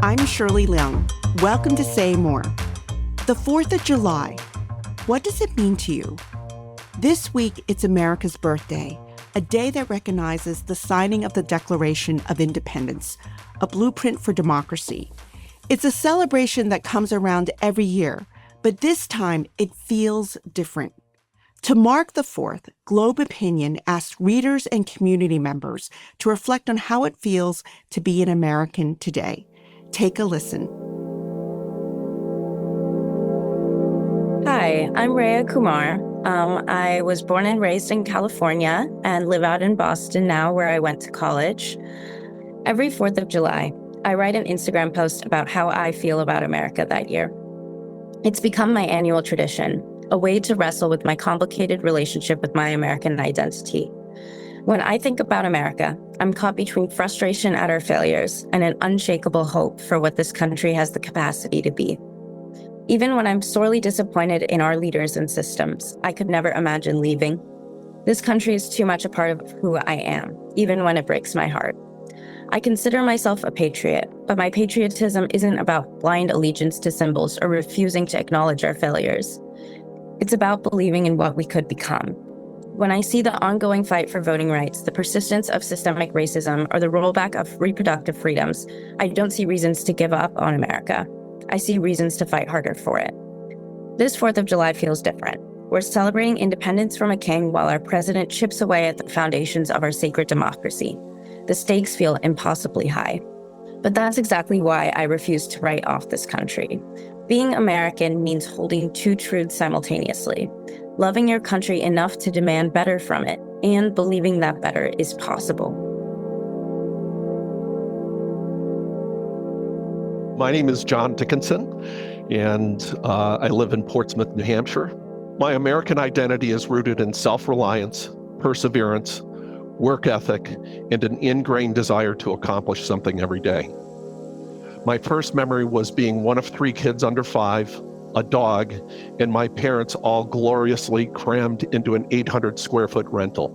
I'm Shirley Leung. Welcome to Say More. The 4th of July. What does it mean to you? This week, it's America's birthday, a day that recognizes the signing of the Declaration of Independence, a blueprint for democracy. It's a celebration that comes around every year, but this time it feels different. To mark the 4th, Globe Opinion asked readers and community members to reflect on how it feels to be an American today. Take a listen. Hi, I'm Rhea Kumar. I was born and raised in California and live out in Boston now, where I went to college. Every 4th of July, I write an Instagram post about how I feel about America that year. It's become my annual tradition, a way to wrestle with my complicated relationship with my American identity. When I think about America, I'm caught between frustration at our failures and an unshakable hope for what this country has the capacity to be. Even when I'm sorely disappointed in our leaders and systems, I could never imagine leaving. This country is too much a part of who I am, even when it breaks my heart. I consider myself a patriot, but my patriotism isn't about blind allegiance to symbols or refusing to acknowledge our failures. It's about believing in what we could become. When I see the ongoing fight for voting rights, the persistence of systemic racism, or the rollback of reproductive freedoms, I don't see reasons to give up on America. I see reasons to fight harder for it. This 4th of July feels different. We're celebrating independence from a king while our president chips away at the foundations of our sacred democracy. The stakes feel impossibly high. But that's exactly why I refuse to write off this country. Being American means holding two truths simultaneously: loving your country enough to demand better from it, and believing that better is possible. My name is John Dickinson, and I live in Portsmouth, New Hampshire. My American identity is rooted in self-reliance, perseverance, work ethic, and an ingrained desire to accomplish something every day. My first memory was being one of 3 kids under 5, a dog, and my parents all gloriously crammed into an 800 square foot rental.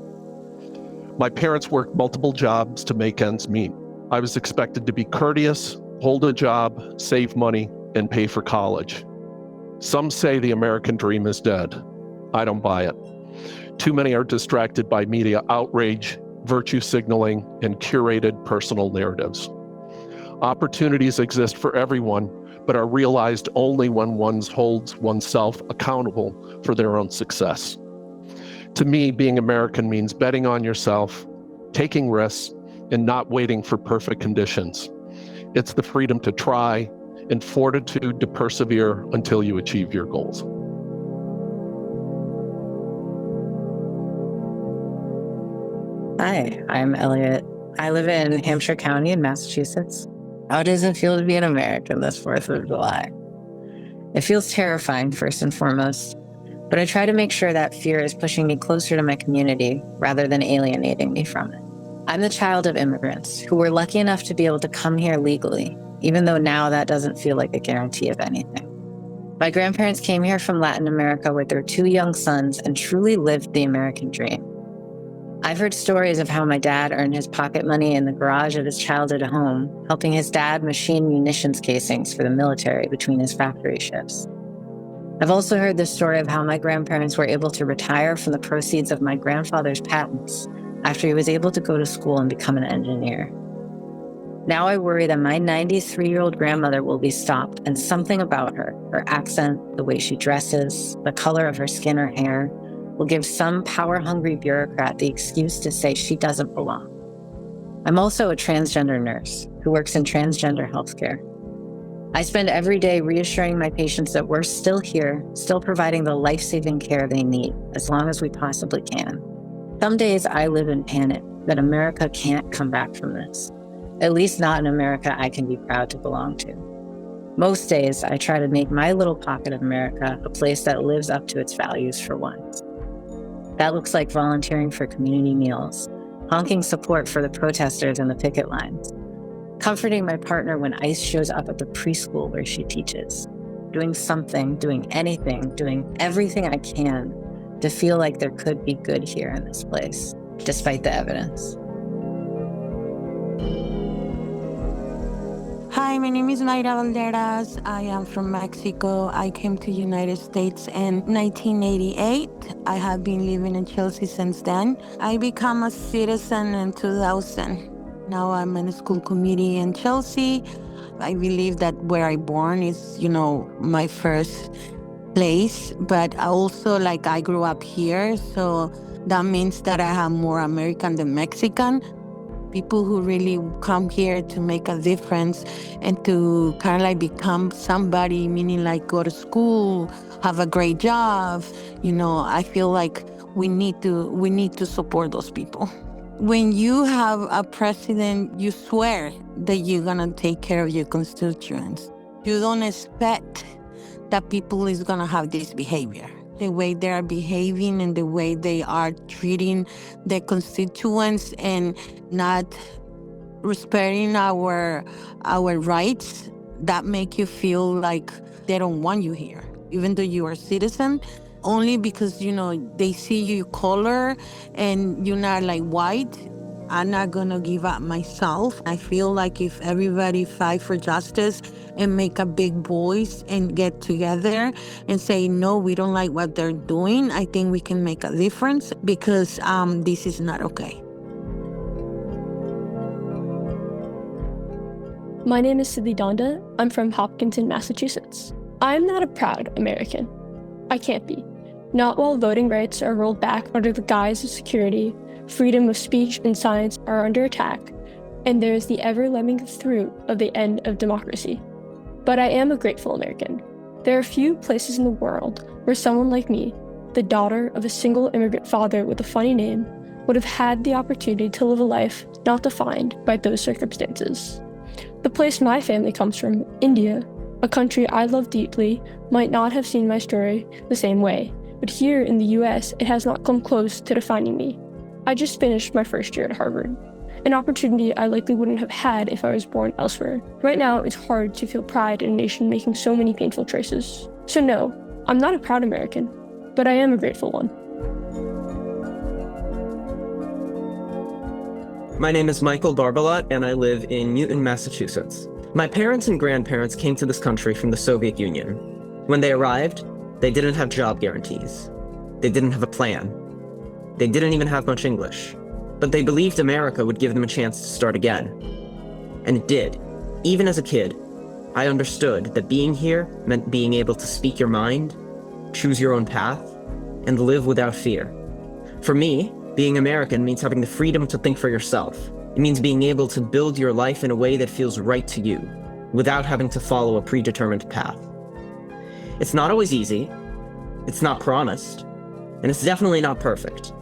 My parents worked multiple jobs to make ends meet. I was expected to be courteous, hold a job, save money, and pay for college. Some say the American dream is dead. I don't buy it. Too many are distracted by media outrage, virtue signaling, and curated personal narratives. Opportunities exist for everyone, but are realized only when one holds oneself accountable for their own success. To me, being American means betting on yourself, taking risks, and not waiting for perfect conditions. It's the freedom to try and fortitude to persevere until you achieve your goals. Hi, I'm Elliot. I live in Hampshire County in Massachusetts. How does it feel to be an American this 4th of July? It feels terrifying, first and foremost, but I try to make sure that fear is pushing me closer to my community rather than alienating me from it. I'm the child of immigrants who were lucky enough to be able to come here legally, even though now that doesn't feel like a guarantee of anything. My grandparents came here from Latin America with their 2 young sons and truly lived the American dream. I've heard stories of how my dad earned his pocket money in the garage of his childhood home, helping his dad machine munitions casings for the military between his factory shifts. I've also heard the story of how my grandparents were able to retire from the proceeds of my grandfather's patents after he was able to go to school and become an engineer. Now I worry that my 93-year-old grandmother will be stopped, and something about her accent, the way she dresses, the color of her skin or hair, will give some power-hungry bureaucrat the excuse to say she doesn't belong. I'm also a transgender nurse who works in transgender healthcare. I spend every day reassuring my patients that we're still here, still providing the life-saving care they need as long as we possibly can. Some days I live in panic that America can't come back from this, at least not an America I can be proud to belong to. Most days I try to make my little pocket of America a place that lives up to its values for once. That looks like volunteering for community meals, honking support for the protesters and the picket lines, comforting my partner when ICE shows up at the preschool where she teaches, doing something, doing anything, doing everything I can to feel like there could be good here in this place, despite the evidence. Hi, Hi, my name is Mayra Valderas. I am from Mexico. I came to United States in 1988. I have been living in Chelsea since then. I became a citizen in 2000. Now I'm in a school committee in Chelsea. I believe that where I born is, my first place, but I grew up here, so that means that I have more American than Mexican. People who really come here to make a difference and to kind of like become somebody, meaning like go to school, have a great job. I feel like we need to support those people. When you have a president, you swear that you're gonna take care of your constituents. You don't expect that people is gonna have this behavior. The way they are behaving and the way they are treating their constituents and not respecting our rights, that make you feel like they don't want you here, even though you are a citizen, only because, they see your color and you're not like white. I'm not gonna give up myself. I feel like if everybody fight for justice and make a big voice and get together and say, no, we don't like what they're doing, I think we can make a difference because this is not okay. My name is Siddhi Donda. I'm from Hopkinton, Massachusetts. I'm not a proud American. I can't be. Not while voting rights are rolled back under the guise of security, freedom of speech and science are under attack, and there is the ever-lemming through of the end of democracy. But I am a grateful American. There are few places in the world where someone like me, the daughter of a single immigrant father with a funny name, would have had the opportunity to live a life not defined by those circumstances. The place my family comes from, India, a country I love deeply, might not have seen my story the same way, but here in the US, it has not come close to defining me. I just finished my first year at Harvard, an opportunity I likely wouldn't have had if I was born elsewhere. Right now, it's hard to feel pride in a nation making so many painful choices. So no, I'm not a proud American, but I am a grateful one. My name is Michael Barbalat, and I live in Newton, Massachusetts. My parents and grandparents came to this country from the Soviet Union. When they arrived, they didn't have job guarantees. They didn't have a plan. They didn't even have much English, but they believed America would give them a chance to start again. And it did. Even as a kid, I understood that being here meant being able to speak your mind, choose your own path, and live without fear. For me, being American means having the freedom to think for yourself. It means being able to build your life in a way that feels right to you, without having to follow a predetermined path. It's not always easy, it's not promised, and it's definitely not perfect.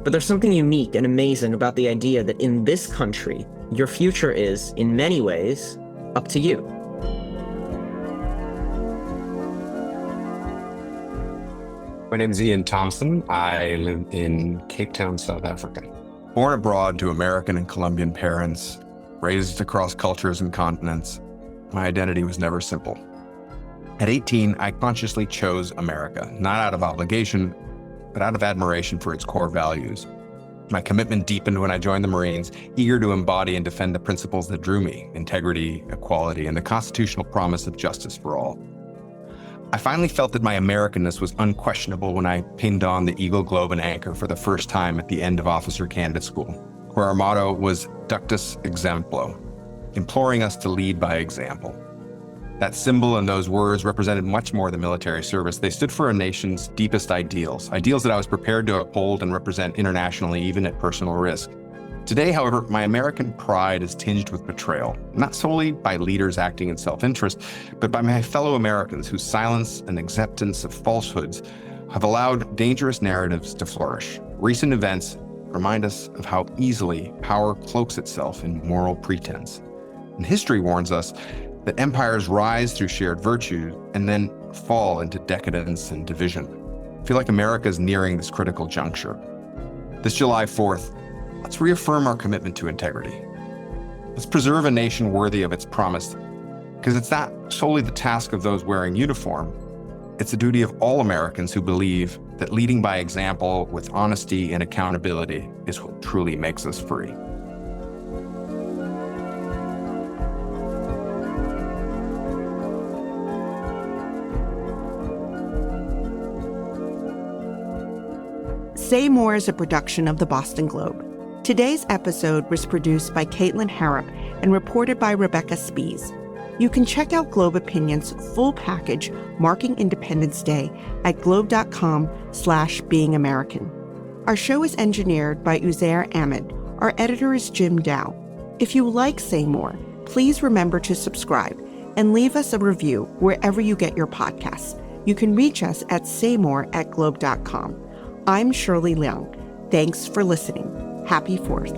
But there's something unique and amazing about the idea that in this country, your future is, in many ways, up to you. My name is Ian Thompson. I live in Cape Town, South Africa. Born abroad to American and Colombian parents, raised across cultures and continents, my identity was never simple. At 18, I consciously chose America, not out of obligation, but out of admiration for its core values. My commitment deepened when I joined the Marines, eager to embody and defend the principles that drew me: integrity, equality, and the constitutional promise of justice for all. I finally felt that my Americanness was unquestionable when I pinned on the Eagle, Globe, and Anchor for the first time at the end of Officer Candidate School, where our motto was Ductus Exemplo, imploring us to lead by example. That symbol and those words represented much more than military service. They stood for a nation's deepest ideals that I was prepared to uphold and represent internationally, even at personal risk. Today, however, my American pride is tinged with betrayal, not solely by leaders acting in self-interest, but by my fellow Americans whose silence and acceptance of falsehoods have allowed dangerous narratives to flourish. Recent events remind us of how easily power cloaks itself in moral pretense. And history warns us that empires rise through shared virtues and then fall into decadence and division. I feel like America is nearing this critical juncture. This July 4th, let's reaffirm our commitment to integrity. Let's preserve a nation worthy of its promise, because it's not solely the task of those wearing uniform, it's the duty of all Americans who believe that leading by example with honesty and accountability is what truly makes us free. Say More is a production of the Boston Globe. Today's episode was produced by Caitlin Harrop and reported by Rebecca Spies. You can check out Globe Opinion's full package marking Independence Day at globe.com/beingamerican. Our show is engineered by Uzair Ahmed. Our editor is Jim Dow. If you like Say More, please remember to subscribe and leave us a review wherever you get your podcasts. You can reach us at saymore@globe.com. I'm Shirley Leung. Thanks for listening. Happy 4th.